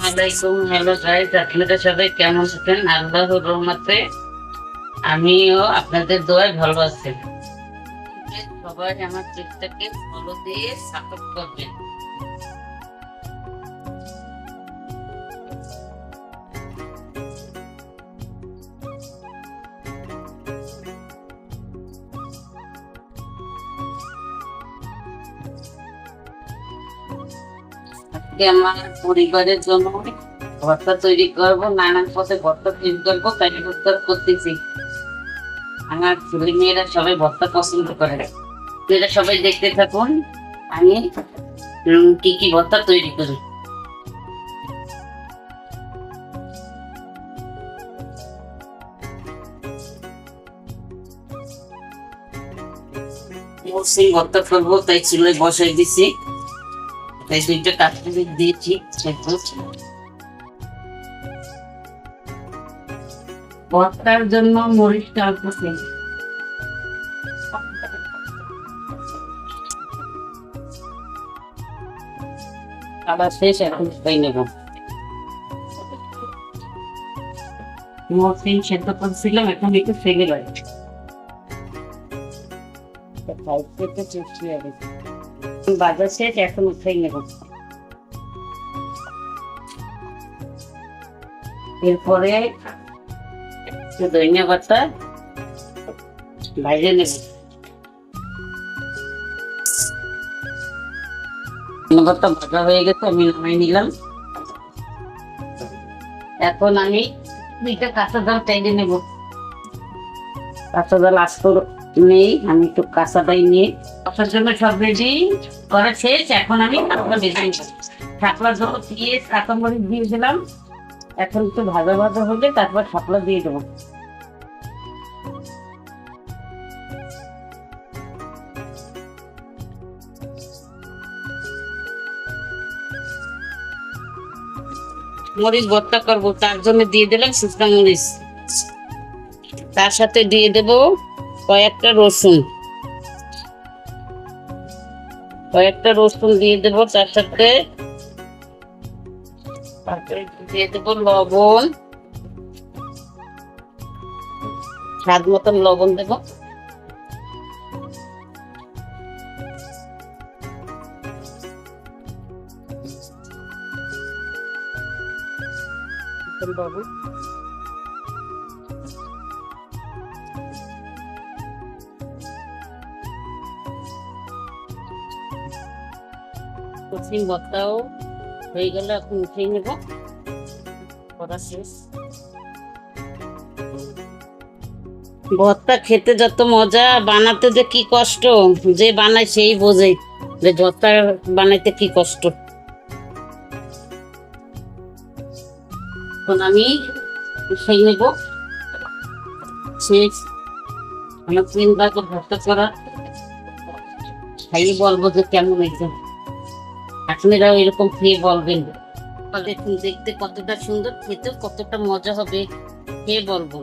আলাইকুম, hello guys, আপনারা সবাই কেমন আছেন? আল্লাহর রহমতে আমিও আপনাদের দোয়ায় ভালো আছি। সবাই আমার পেজটাকে ফলো দিয়ে সাপোর্ট করবেন। আজকে আমার পরিবারের জন্য ভর্তা তৈরি করবো, নানান পথে ভর্তা তৈরি করবো, তাই ভর্তা করতেছি। আমার ছেলে মেয়েরা সবাই ভর্তা পছন্দ করে, এরা সবাই দেখতে থাকুন আমি কি কি ভর্তা তৈরি করি। মরসিং ভর্তা করবো, তাই চুলায় বসাই দিছি, তাই দুইটা কাঁচমরিচ দিয়েছি। ভর্তার জন্য মরিচটা অল্প আবার শেষ, এখন খাই নেব। মরসিং সেদ্ধ করছিলাম, এখন একটু ফেলে লাগে বাজার শেষ, এখন উঠাই নেব। এরপরে ধনিয়া পাতা ভাজে নেব। ধনিয়া পাতা ভাজা হয়ে গেছে, আমি নামাই নিলাম। এখন আমি দুইটা কাঁচা ডাল চাইলে নেব। কাঁচা ডাল আস্ত নেই, আমি একটু কাঁচাটাই নিয়ে কষার জন্য সব রেডি করা শেষ। এখন আমি শাপলা ভেজে নিব। শাপলা জল দিয়ে কাঁচামরিচ দিয়ে দিলাম। এখন একটু ভাজা ভাজা হলে তারপর শাপলা দিয়ে দেবো। মরিচ ভর্তা করবো, তার জন্য দিয়ে দিলাম শুকনো মরিচ, তার সাথে দিয়ে দেব কয়েকটা রসুন দিয়ে দেব, তার সাথে দিয়ে দেব লবণ, স্বাদ মতন লবণ দেব। বাবু কঠিন ভর্তাও হয়ে গেলে এখন উঠিয়ে নেব। করা শেষ। ভর্তা খেতে যত মজা, বানাতে যে কি কষ্ট, যে বানায় সেই বোঝে যে ভর্তা বানাইতে কি কষ্ট। এখন আমি উঠিয়ে নেব। শেষ। আমার 3 ভাগ ভর্তা করা, খাইয়ে বলবো যে কেমন হয়েছে। আপনারাও এরকম খেয়ে বলবেন, দেখুন দেখতে কতটা সুন্দর, খেতে কতটা মজা হবে, খেয়ে বলবো।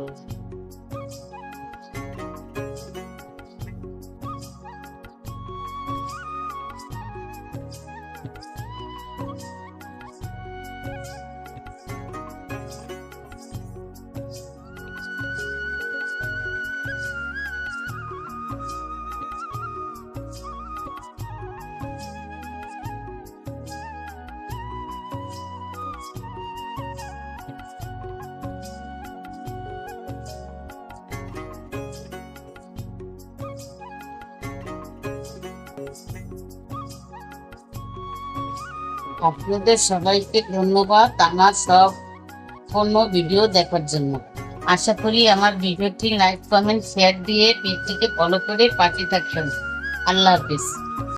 আপনাদের সবাইকে ধন্যবাদ আমার সব ভিডিও দেখার জন্য। আশা করি আমার ভিডিওটি লাইক, কমেন্ট, শেয়ার দিয়ে পেজটিকে ফলো করে পাশে থাকবেন। আল্লাহ হাফেজ।